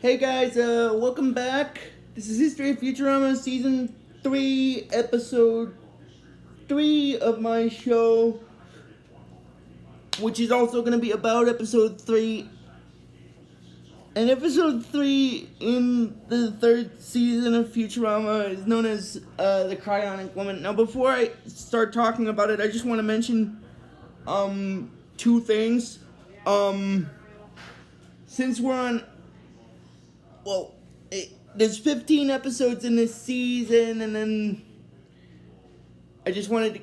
Hey guys, welcome back. This is History of Futurama Season 3, Episode 3 of my show, which is also going to be about Episode 3. And Episode 3 in the third season of Futurama is known as the Cryogenic Woman. Now, before I start talking about it, I just want to mention two things. Since we're on there's 15 episodes in this season, and then I just wanted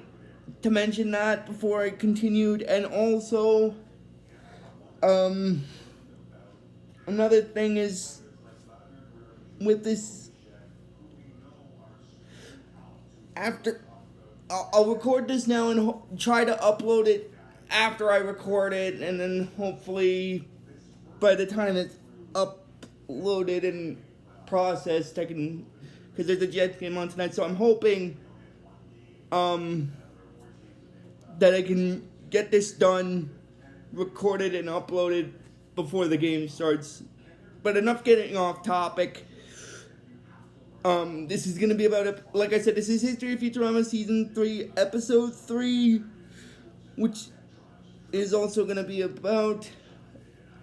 to mention that before I continued. And also, another thing is, with this, I'll record this now and try to upload it after I record it, and then hopefully by the time it's uploaded and processed, I can, because there's a jet game on tonight, so I'm hoping that I can get this done, recorded and uploaded before the game starts. But enough getting off topic. This is going to be about, like I said, this is History of Futurama Season 3, Episode 3, which is also going to be about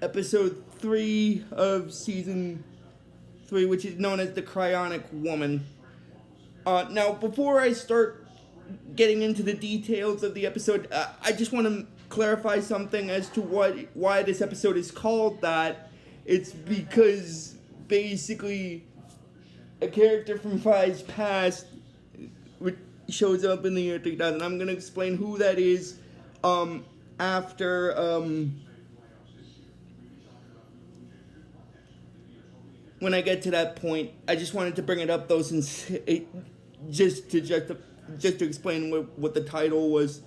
Episode 3 of Season 3, which is known as the Cryonic Woman. Now, before I start getting into the details of the episode, I just want to clarify something as to why this episode is called that. It's because basically a character from Fry's past shows up in the year 3000. I'm going to explain who that is after when I get to that point. I just wanted to bring it up though, since just to explain what the title was.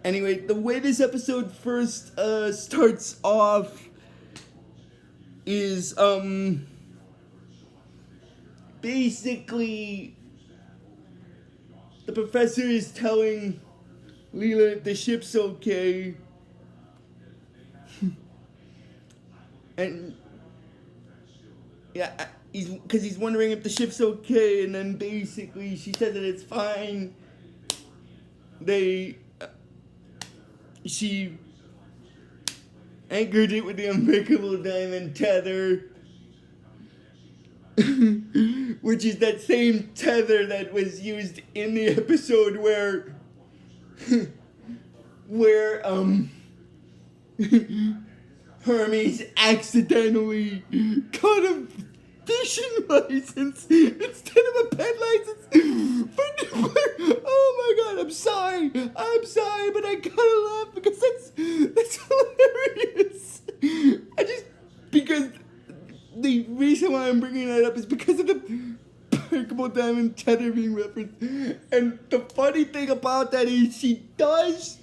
Anyway, the way this episode first starts off is basically the professor is telling Leela the ship's okay, and yeah, he's wondering if the ship's okay, and then basically she says that it's fine. She anchored it with the unbreakable diamond tether, which is that same tether that was used in the episode where Hermes accidentally got a fishing license instead of a pet license. But oh my god, I'm sorry, but I gotta laugh because that's hilarious. Because the reason why I'm bringing that up is because of the unbreakable diamond tether being referenced. And the funny thing about that is she does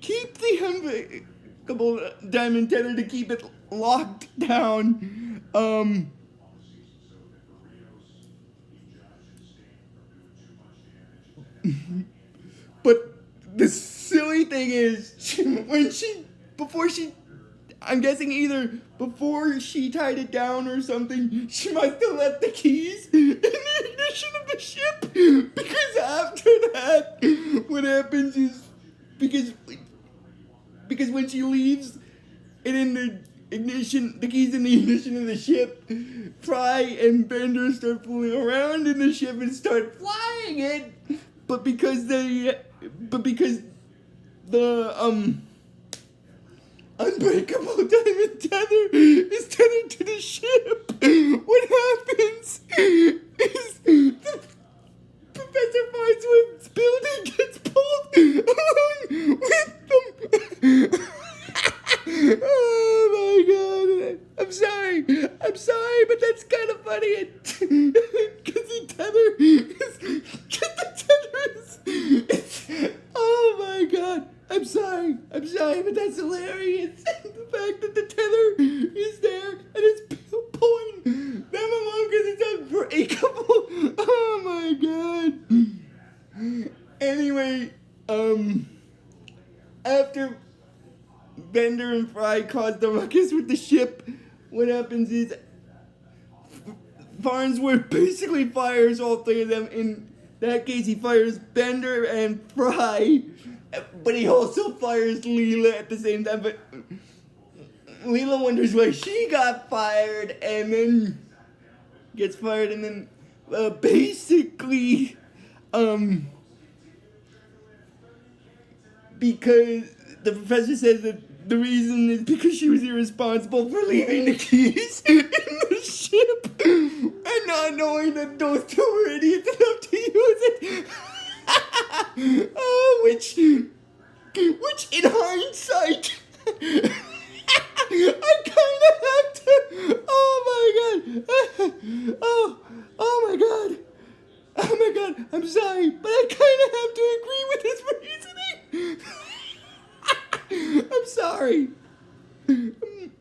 keep the unbreakable diamond tether to keep it locked down. But the silly thing is, I'm guessing either before she tied it down or something, she must have left the keys in the ignition of the ship. Because after that, what happens is, because when she leaves it in the ignition, the keys in the ignition of the ship, Fry and Bender start fooling around in the ship and start flying it. But because the unbreakable diamond tether is tethered to the ship, what happens is the Professor Farnsworth's building gets pulled along with them. Oh my god. I'm sorry, but that's kind of funny. Because the tether is, oh my god. I'm sorry, but that's hilarious. The fact that the tether is there and it's pulling them along because it's unbreakable. Oh my god. Anyway, after Bender and Fry cause the ruckus with the ship, what happens is Farnsworth basically fires all three of them. In that case, he fires Bender and Fry, but he also fires Leela at the same time. But Leela wonders why she got fired, and then gets fired, and then basically, because the professor says that the reason is because she was irresponsible for leaving the keys in the ship and not knowing that those two were idiots enough to use it. Oh, which in hindsight, I kind of have to. Oh my god. Oh my god. Oh my god. I'm sorry, but I kind of have to agree with his reasoning. I'm sorry.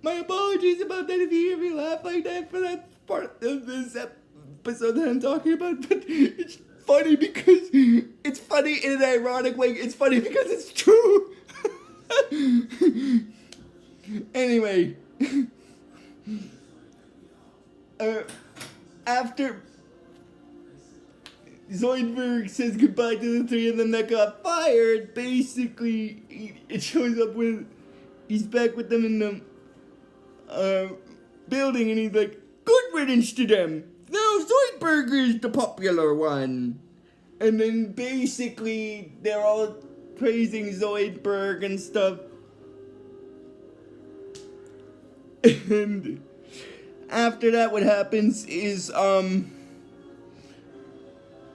My apologies about that if you hear me laugh like that for that part of this episode that I'm talking about, but it's funny because it's funny in an ironic way. It's funny because it's true. Anyway, after Zoidberg says goodbye to the three of them that got fired, basically it shows up with he's back with them in the building, and he's like, good riddance to them. Now Zoidberg is the popular one. And then basically they're all praising Zoidberg and stuff. And after that, what happens is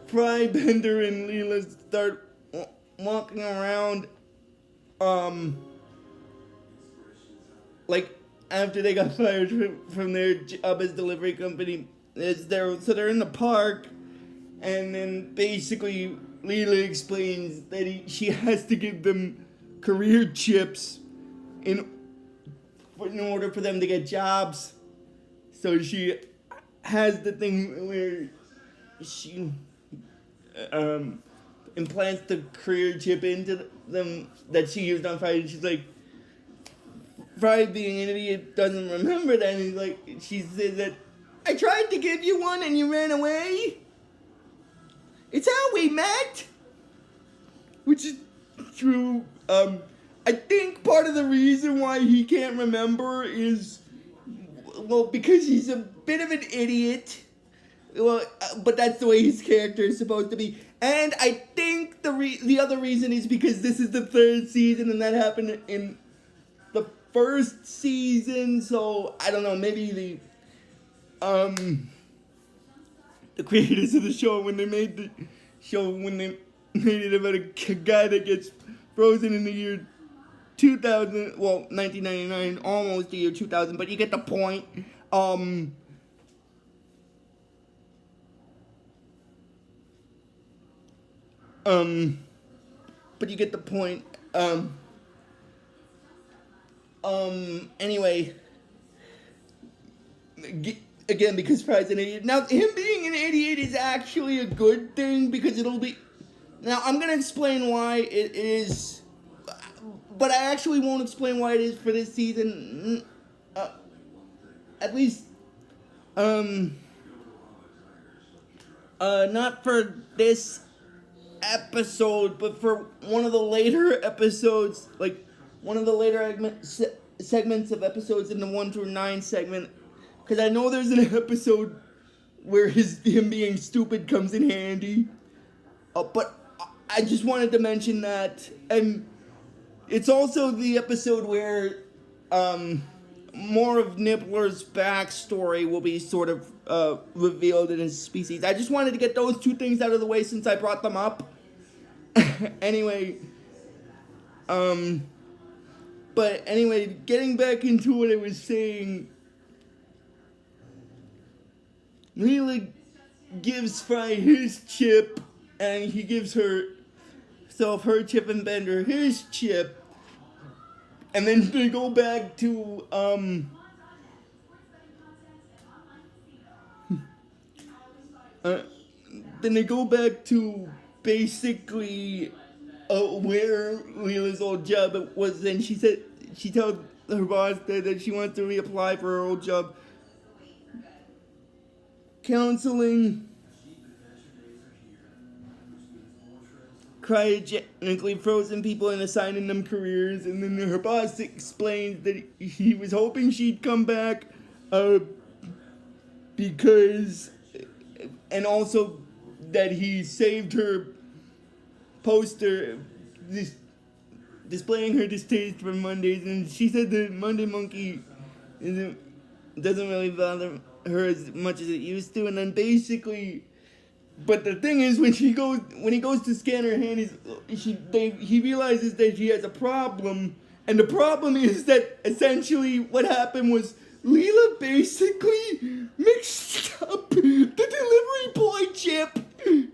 Fry, Bender, and Leela start walking around, like after they got fired from their job as delivery company. So they're in the park, and then basically Leela explains that she has to give them career chips in order for them to get jobs. So she has the thing where she implants the career chip into them that she used on Friday. She's like, Fry, being an idiot, doesn't remember that. And he's like, she says that, I tried to give you one and you ran away. It's how we met. Which is true. I think part of the reason why he can't remember is, well, because he's a bit of an idiot. Well, but that's the way his character is supposed to be. And I think the other reason is because this is the third season, and that happened in the first season. So I don't know. Maybe the creators of the show, when they made the show, when they made it about a guy that gets frozen in the year 2000, well, 1999, almost the year 2000, but you get the point. But you get the point. Anyway, again, because Fry's an idiot. Now, him being an idiot is actually a good thing, because it'll be... Now, I'm gonna explain why it is... But I actually won't explain why it is for this season. At least... not for this episode, but for one of the later episodes, like one of the later segments of episodes in the 1 through 9 segment, because I know there's an episode where him being stupid comes in handy, but I just wanted to mention that. And it's also the episode where more of Nibbler's backstory will be sort of revealed in his species. I just wanted to get those two things out of the way since I brought them up. Anyway, but anyway, getting back into what I was saying, Leela gives Fry his chip, and he gives her chip, and Bender his chip, and then they go back to, basically where Leela's old job was. And she told her boss that she wants to reapply for her old job. counseling, cryogenically frozen people and assigning them careers, and then her boss explains that he was hoping she'd come back because, and also that he saved her poster displaying her distaste for Mondays, and she said the Monday monkey doesn't really bother her as much as it used to, and then basically. But the thing is, when he goes to scan her hand, he realizes that she has a problem, and the problem is that essentially what happened was Leela basically mixed up the delivery boy chip,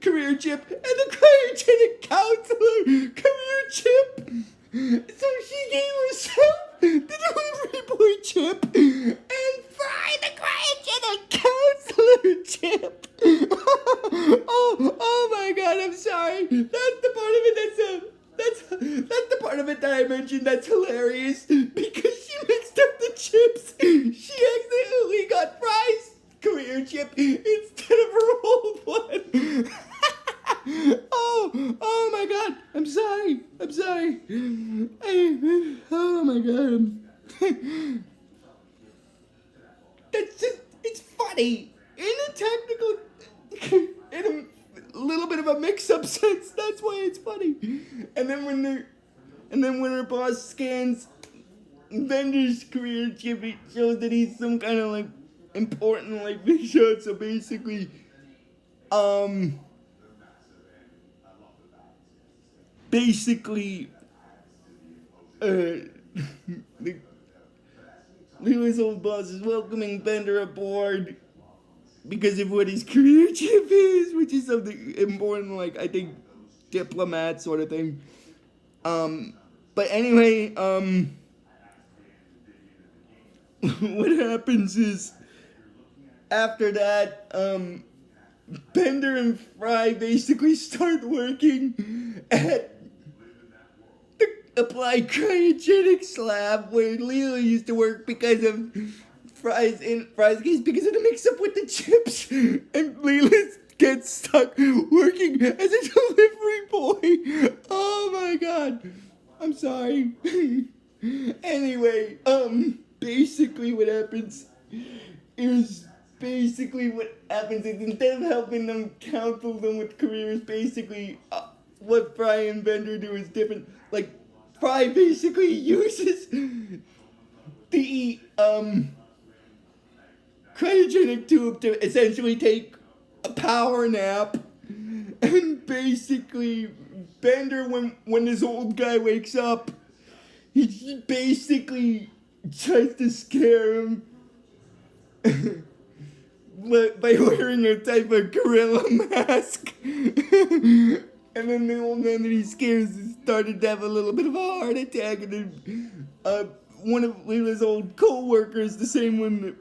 career chip, and the cryogenic counselor career chip. So she gave herself the delivery boy chip and Fry the cryogenic counselor chip. Oh my God! I'm sorry. That's the part of it that's the part of it that I mentioned that's hilarious because she mixed up the chips. She accidentally got Fry's career chip instead of her old one. Oh my God! I'm sorry. Oh my God! That's just, it's funny in a technical, in a little bit of a mix-up sense. That's why it's funny. And then when her boss scans Bender's career chip, it shows that he's some kind of like important like big shot. So basically, Leela's old boss is welcoming Bender aboard because of what his career chip is, which is something important, like I think diplomat sort of thing. But anyway, what happens is after that, Bender and Fry basically start working at the applied cryogenics lab where Leela used to work because of Fry's case, because of the mix-up with the chips, and Leela gets stuck working as a delivery boy. Oh my God, I'm sorry. Anyway, basically what happens is instead of helping them counsel them with careers, basically what Fry and Bender do is different. Like Fry basically uses the cryogenic tube to essentially take a power nap, and basically Bender, when this old guy wakes up, he basically tries to scare him by wearing a type of gorilla mask. And then the old man that he scares started to have a little bit of a heart attack, and then one of Leela's old co-workers, the same one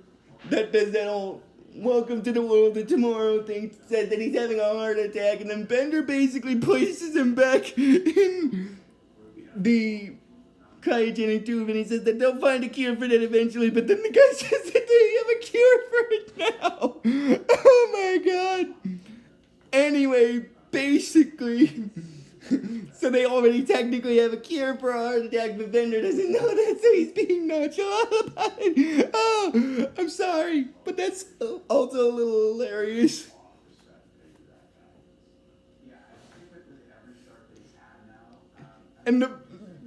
that does that whole welcome to the world of tomorrow thing, says that he's having a heart attack, and then Bender basically places him back in the cryogenic tube, and he says that they'll find a cure for that eventually, but then the guy says that they have a cure for it now. Oh my God. Anyway, basically, so they already technically have a cure for a heart attack, but Bender doesn't know that, so he's being nonchalant about it. Oh, I'm sorry, but that's also a little hilarious. And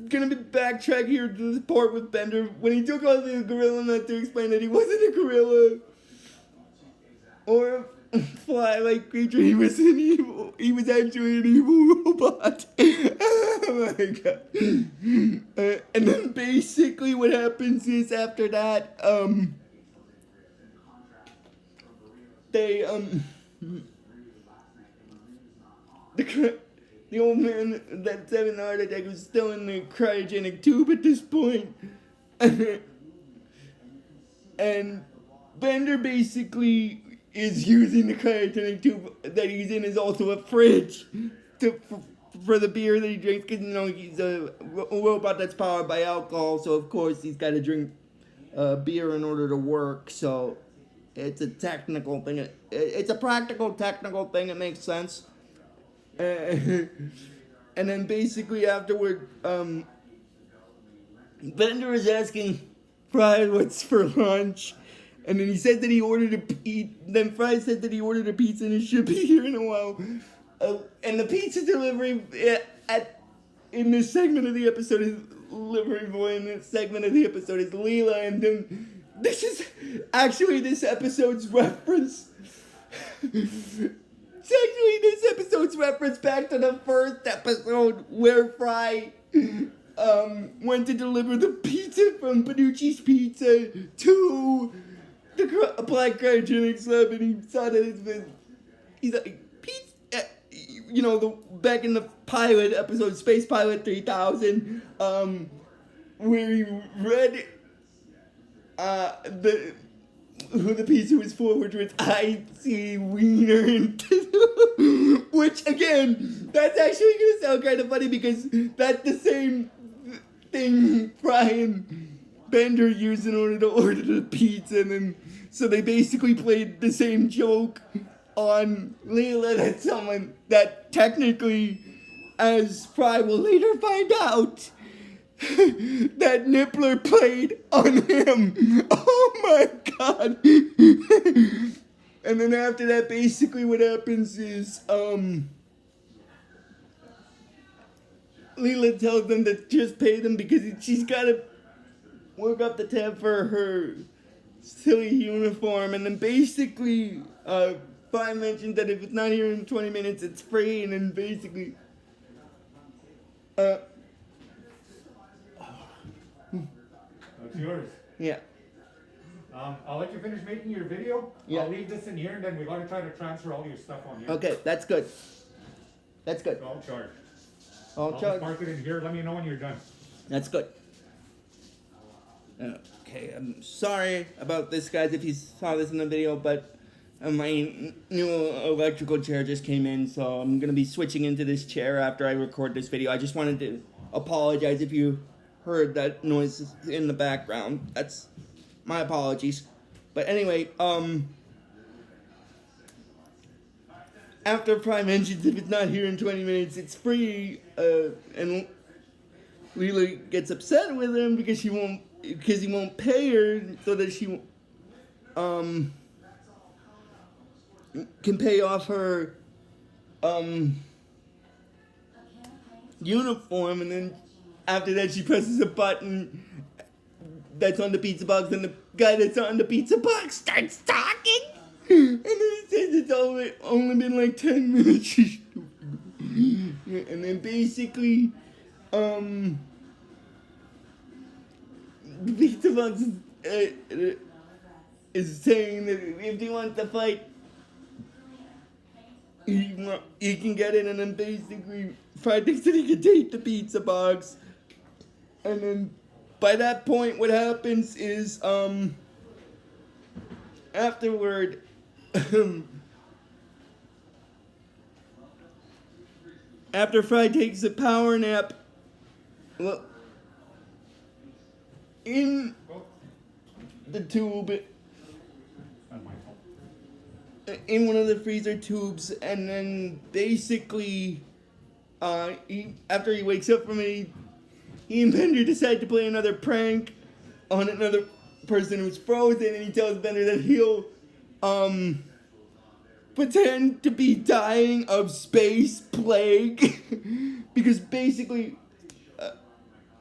gonna be backtrack here to this part with Bender when he took off the gorilla nut to explain that he wasn't a gorilla or a fly-like creature. He was actually an evil robot. Oh my God. And then basically what happens is after that, the old man that's having the heart attack was still in the cryogenic tube at this point. And Bender basically is using the cryogenic tube that he's in is also a fridge for the beer that he drinks, because, you know, he's a robot that's powered by alcohol, so of course he's got to drink beer in order to work, so it's a technical thing. It's a practical, technical thing. It makes sense. And then basically afterward, Bender is asking Fry what's for lunch. And then he said that he ordered a pizza. Then Fry said that he ordered a pizza and it should be here in a while. And the pizza delivery in this segment of the episode is delivery boy. In this segment of the episode is Leela. And then this is actually this episode's reference. It's actually this episode's reference back to the first episode where Fry went to deliver the pizza from Panucci's Pizza to the black cryogenic lab, and he saw that it's been, he's like, pizza, you know, back in the pilot episode, Space Pilot 3000, where he read who the pizza was for, which was I.C. Wiener, which again, that's actually gonna sound kind of funny because that's the same thing Brian Bender used in order to order the pizza, and then so they basically played the same joke on Leela that someone that technically, as Fry will later find out, that Nippler played on him. Oh my god. And then after that, basically what happens is Leela tells them to just pay them because she's got to work up the tab for her silly uniform. And then basically Fry mentioned that if it's not here in 20 minutes, it's free. And then basically That's yours. yeah. I'll let you finish making your video. Yeah. I'll leave this in here, and then we gotta try to transfer all your stuff on here. Okay, that's good. That's good. I'll charge. I'll I'll charge. just mark it in here. Let me know when you're done. That's good. Okay, I'm sorry about this, guys, if you saw this in the video, but my new electrical chair just came in, so I'm going to be switching into this chair after I record this video. I just wanted to apologize if you heard that noise in the background. That's my apologies. But anyway, after Prime mentions if it's not here in 20 minutes, it's free, and Leela gets upset with him because he won't pay her so that she can pay off her uniform, and then after that she presses a button that's on the pizza box, and the guy that's on the pizza box starts talking, and then he says it's only been like 10 minutes. And then basically the pizza box is saying that if he wants to fight, he can get it, and then basically Fry thinks that he can take the pizza box, and then by that point what happens is afterward after Fry takes a power nap, well, in the tube, in one of the freezer tubes, and then basically, after he wakes up from it, he and Bender decide to play another prank on another person who's frozen, and he tells Bender that he'll, pretend to be dying of space plague, because basically,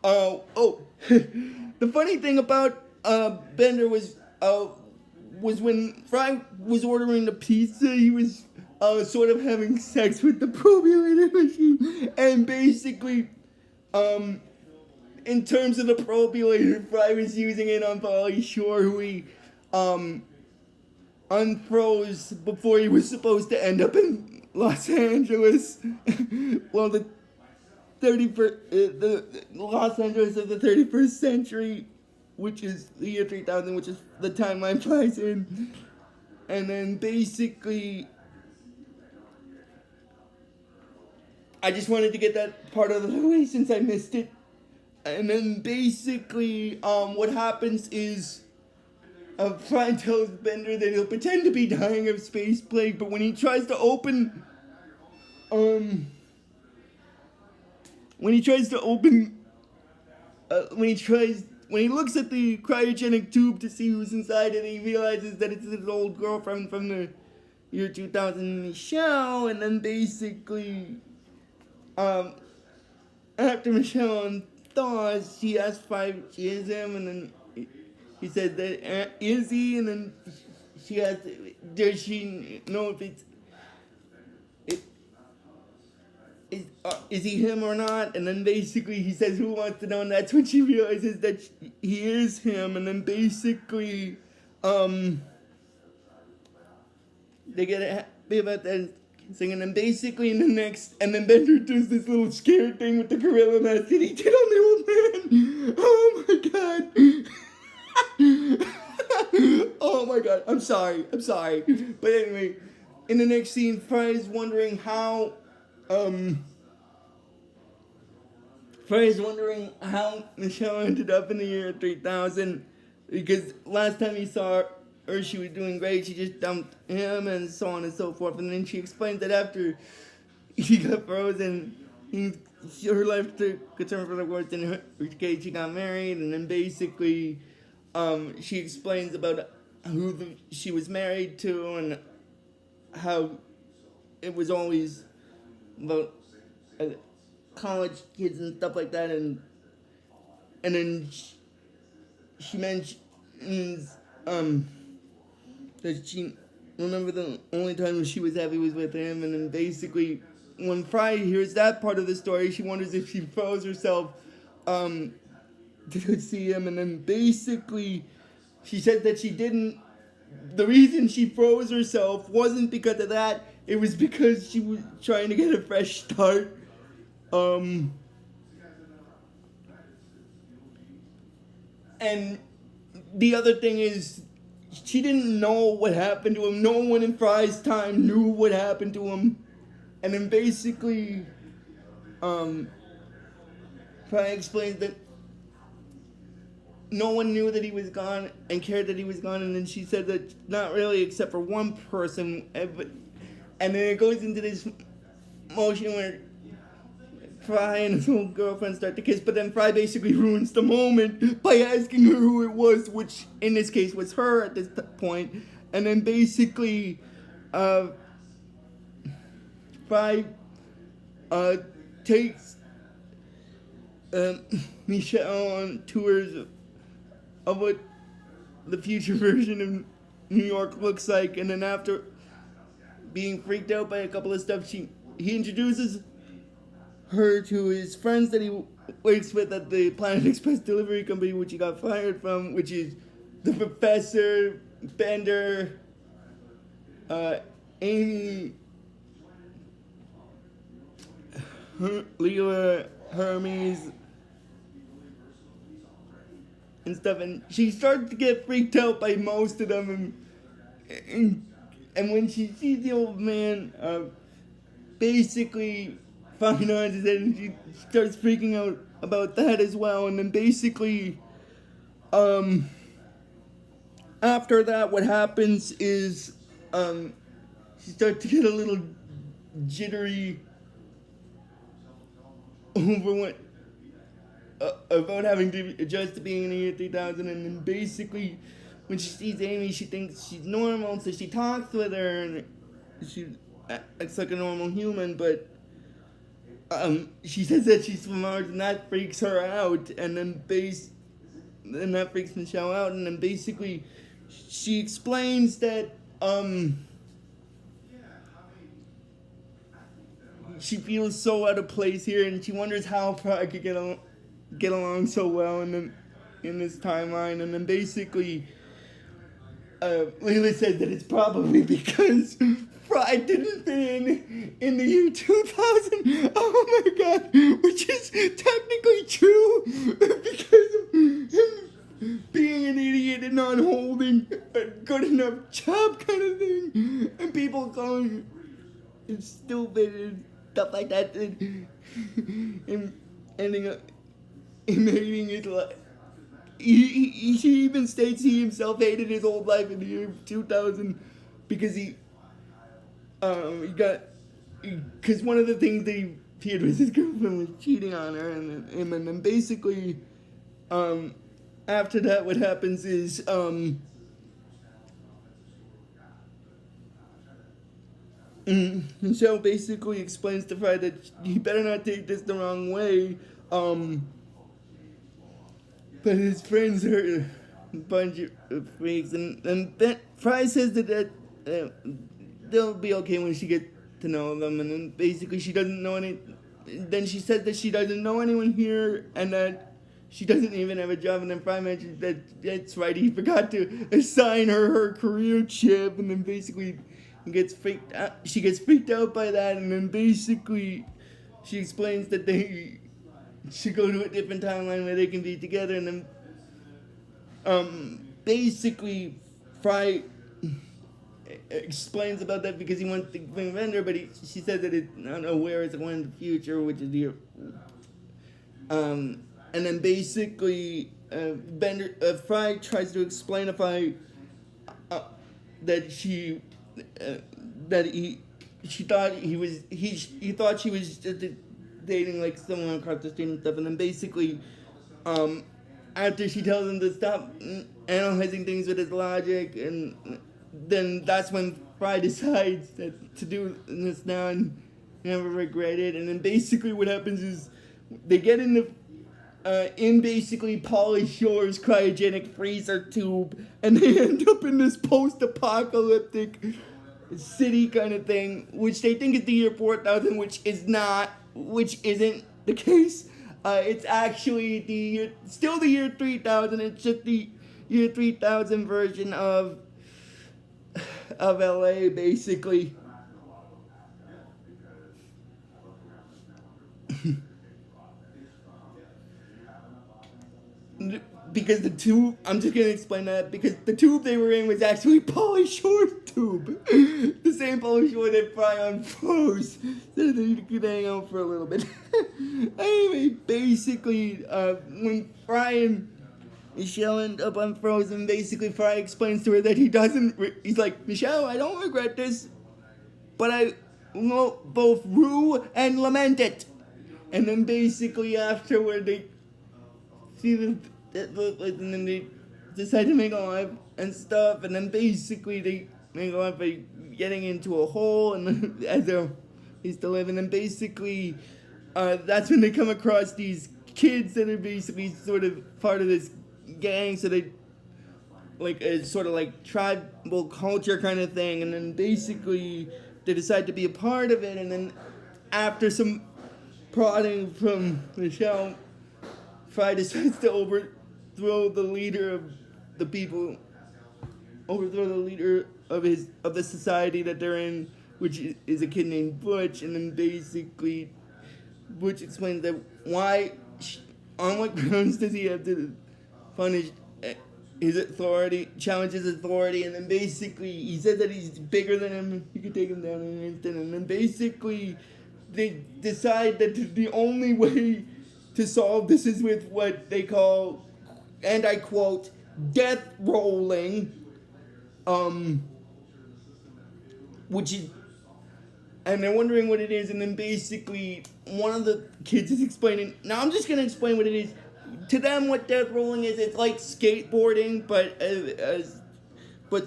the funny thing about, Bender was when Fry was ordering the pizza, he was sort of having sex with the probulator machine, and basically, in terms of the probulator, Fry was using it on Pauly Shore, who he unfroze before he was supposed to end up in Los Angeles. Well, the Los Angeles of the 31st century, which is the year 3000, which is the timeline Fry's in. And then basically, I just wanted to get that part out of the way since I missed it. And then basically, what happens is Fry tells Bender that he'll pretend to be dying of space plague, but when he tries to open, when he looks at the cryogenic tube to see who's inside it, he realizes that it's his old girlfriend from the year 2000, Michelle, and then basically, after Michelle unthaws, she asks Fry if she is him, and then he said that, is he? And then she asked, does she know if is he him or not? And then basically he says, who wants to know? And that's when she realizes that he is him. And then basically, they get happy about that singing. And then basically in the next, and then Bender does this little scared thing with the gorilla mask that he did on the old man. Oh my god. Oh my god, I'm sorry. But anyway, in the next scene, Fry's wondering how Michelle ended up in the year 3000, because last time he saw her, she was doing great, she just dumped him and so on and so forth, and then she explains that after he got frozen, her life took a turn for the worse. In her case, she got married, and then basically she explains about who she was married to and how it was always about college kids and stuff like that, and then she mentions that she remember the only time she was happy was with him, and then basically when Fry hears that part of the story, she wonders if she froze herself to see him, and then basically she said that she didn't. The reason she froze herself wasn't because of that. It was because she was trying to get a fresh start. And the other thing is, she didn't know what happened to him. No one in Fry's time knew what happened to him. And then basically, Fry explains that no one knew that he was gone and cared that he was gone, and then she said that not really, except for one person. And then it goes into this motion where Fry and his old girlfriend start to kiss, but then Fry basically ruins the moment by asking her who it was, which in this case was her at this point. And then basically, Fry takes Michelle on tours of what the future version of New York looks like, and then after being freaked out by a couple of stuff, he introduces her to his friends that he works with at the Planet Express delivery company, which he got fired from, which is the Professor, Bender, Amy, Leela, Hermes, and stuff, and she starts to get freaked out by most of them, and when she sees the old man, basically finalizes it, and she starts freaking out about that as well, and then basically, after that, what happens is, she starts to get a little jittery over what, about having to adjust to being in the year 3000, and then basically when she sees Amy, she thinks she's normal, so she talks with her, and she acts like a normal human, but she says that she's from Mars, and that freaks her out, and then that freaks Michelle out, and then basically she explains that she feels so out of place here, and she wonders how Fry could get along so well in this timeline, and then basically Leela says that it's probably because Fry didn't fit in the year 2000. Oh my god, which is technically true because of him being an idiot and not holding a good enough job kind of thing, and people going it's stupid and stuff like that, and ending up him hating his life He even states he himself hated his old life in the year 2000 because he got, because one of the things that he feared was his girlfriend was cheating on her and him, and then basically, after that, what happens is, Michelle basically explains to Fry that he better not take this the wrong way, but his friends are a bunch of freaks, and Fry says that they'll be okay when she gets to know them, and then basically she doesn't know any. Then she says that she doesn't know anyone here, and that she doesn't even have a job. And then Fry mentions that that's right, he forgot to assign her career chip, and then basically gets freaked out. She gets freaked out by that, and then basically she explains that they should go to a different timeline where they can be together, and then basically Fry explains about that because he wants to bring Bender, but she said that it's not aware it's one in the future, which is the and then basically Bender Fry tries to explain to Fry that she thought he thought she was just dating like someone across the street and stuff, and then basically after she tells him to stop analyzing things with his logic, and then that's when Fry decides that to do this now and never regret it. And then basically what happens is they get in basically Pauly Shore's cryogenic freezer tube, and they end up in this post-apocalyptic city kind of thing, which they think is the year 4000, which isn't the case. It's actually still the year 3000. It's just the year 3000 version of LA, basically. Because the tube, I'm just gonna explain that, because the tube they were in was actually Pauly Shore's tube. The same Pauly Shore that Fry unfroze, so that he could hang out for a little bit. Anyway, basically, when Fry and Michelle end up unfrozen, basically Fry explains to her that he doesn't, he's like, Michelle, I don't regret this, but I will both rue and lament it. And then basically afterward, they see and then they decide to make a life and stuff, and then basically they make a life by getting into a hole and as they used to live, and then basically that's when they come across these kids that are basically sort of part of this gang, so they like a sort of like tribal culture kind of thing, and then basically they decide to be a part of it, and then after some prodding from Michelle, Fry decides to overthrow the leader of the people, overthrow the leader of the society that they're in, which is a kid named Butch, and then basically Butch explains that on what grounds does he have to punish his authority, challenge his authority, and then basically he said that he's bigger than him, he could take him down in an instant, and then basically they decide that the only way to solve this is with what they call, and I quote, death rolling, which is, and they're wondering what it is, and then basically one of the kids is explaining, now I'm just going to explain what it is. To them, what death rolling is, it's like skateboarding, but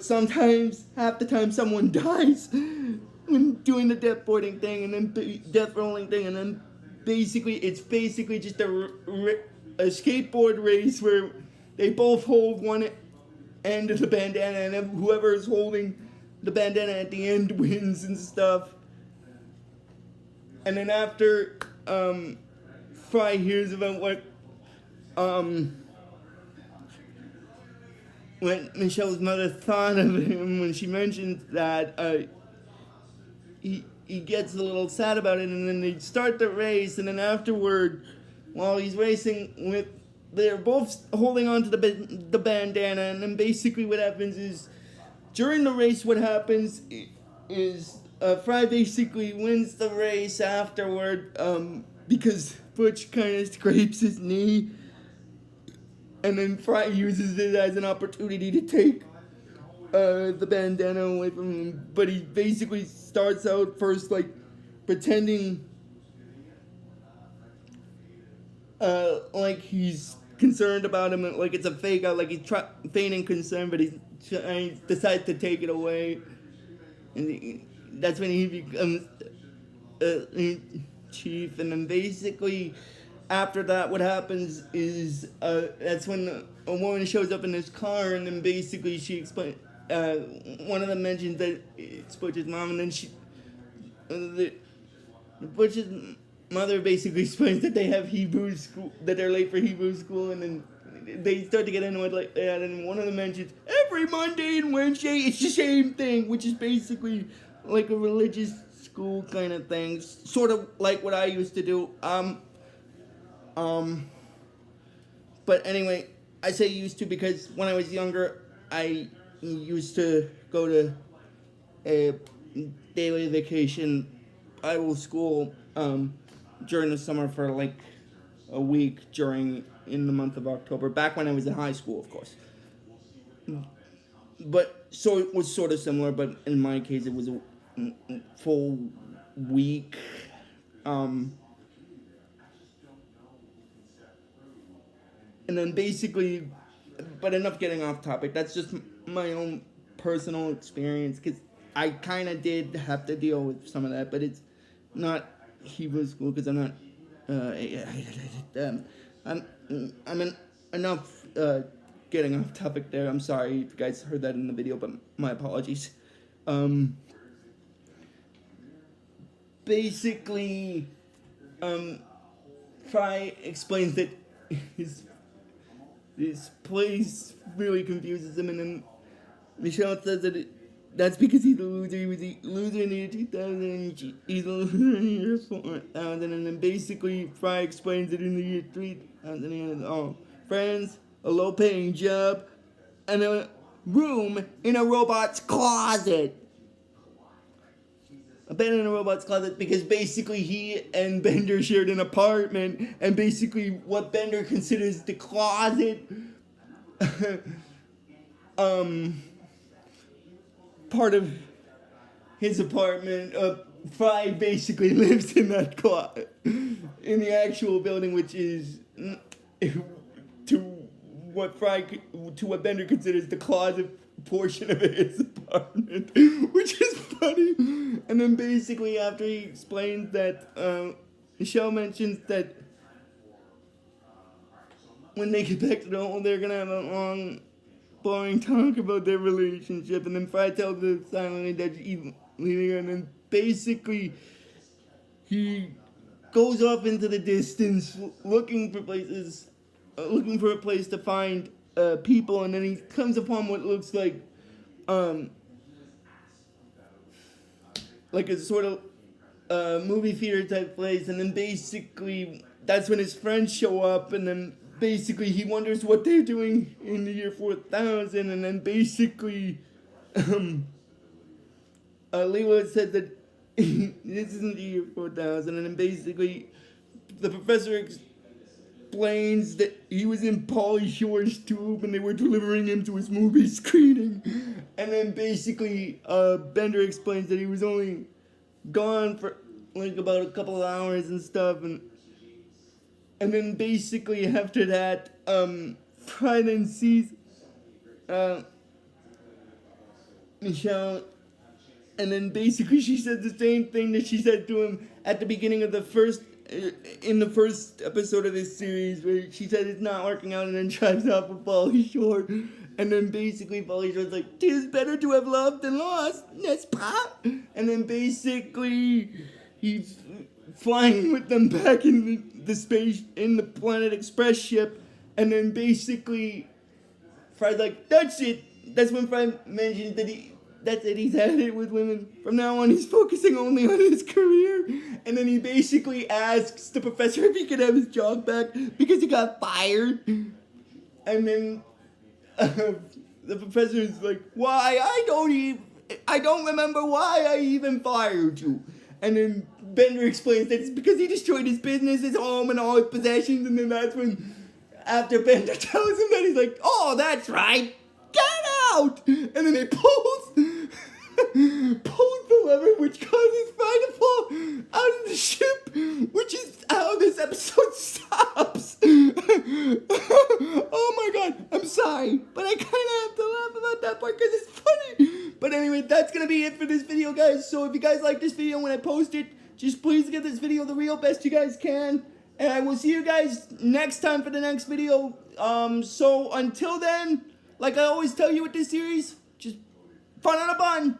sometimes, half the time, someone dies when doing the death boarding thing, and then death rolling thing, and then basically, it's basically just a skateboard race where they both hold one end of the bandana, and whoever is holding the bandana at the end wins and stuff. And then after Fry hears about what Michelle's mother thought of him when she mentioned that, he gets a little sad about it, and then they start the race, and then afterward, while he's racing they're both holding on to the bandana, and then basically what happens is, during the race, what happens is Fry basically wins the race afterward, because Butch kind of scrapes his knee, and then Fry uses it as an opportunity to take the bandana away from him. But he basically starts out first like pretending like he's concerned about him, like it's a fake out, like he's feigning concern, but he decides to take it away, and that's when he becomes chief. And then basically after that, what happens is that's when a woman shows up in his car, and then basically she explains. One of them mentions that it's Butch's mom, and then Butch's mother basically explains that they have Hebrew school, that they're late for Hebrew school, and then they start to get into it like that. And one of them mentions every Monday and Wednesday it's the same thing, which is basically like a religious school kind of thing, sort of like what I used to do. But anyway, I say used to because when I was younger, I used to go to a daily vacation Bible school during the summer for like a week in the month of October, back when I was in high school, of course. But so it was sort of similar, but in my case it was a full week. And then basically, but enough getting off topic, that's just my own personal experience, because I kind of did have to deal with some of that, but it's not Hebrew school, because I'm not, I'm enough getting off topic there. I'm sorry if you guys heard that in the video, but my apologies. Basically, Fry explains that this place really confuses him, and then Michelle says that that's because he's a loser. He was a loser in the year 2000, and he's a loser in the year 4000, and then basically Fry explains it in the year 3000. He has friends, a low-paying job, and a room in a robot's closet. A bed in a robot's closet, because basically he and Bender shared an apartment, and basically what Bender considers the closet part of his apartment, Fry basically lives in that closet in the actual building, which is to what Bender considers the closet portion of his apartment, which is funny. And then basically after he explains that, Michelle mentions that when they get back to the home, they're gonna have a long, boring talk about their relationship, and then Fry tells her silently that he's leaving her, and then basically he goes off into the distance looking for a place to find people, and then he comes upon what looks like a sort of movie theater type place, and then basically that's when his friends show up, and then basically he wonders what they're doing in the year 4000, and then basically Leela said that this isn't the year 4000, and then basically the professor explains that he was in Pauly Shore's tube and they were delivering him to his movie screening, and then basically Bender explains that he was only gone for like about a couple of hours and stuff, and then basically after that, Fry then sees Michelle, and then basically she said the same thing that she said to him at the beginning of the first episode of this series, where she said it's not working out, and then drives off with Pauly Shore, and then basically Pauly Shore's like, "'Tis better to have loved than lost, n'est-ce pas?" And then basically he's flying with them back in the Planet Express ship, and then basically Fry's like, "That's it." That's when Fry mentions that he's had it with women. From now on, he's focusing only on his career. And then he basically asks the professor if he could have his job back because he got fired. And then the professor is like, "Why? I don't remember why I even fired you." And then Bender explains that it's because he destroyed his business, his home, and all his possessions. And then that's when after Bender tells him that, he's like, oh, that's right, get out! And then he pulls the lever, which causes Fry to fall out of the ship, which is how this episode stops. Oh my god, I'm sorry, but I kind of have to laugh about that part because it's funny. But anyway, that's going to be it for this video, guys. So if you guys like this video when I post it, just please give this video the real best you guys can. And I will see you guys next time for the next video. So until then, like I always tell you with this series, just fun on a bun.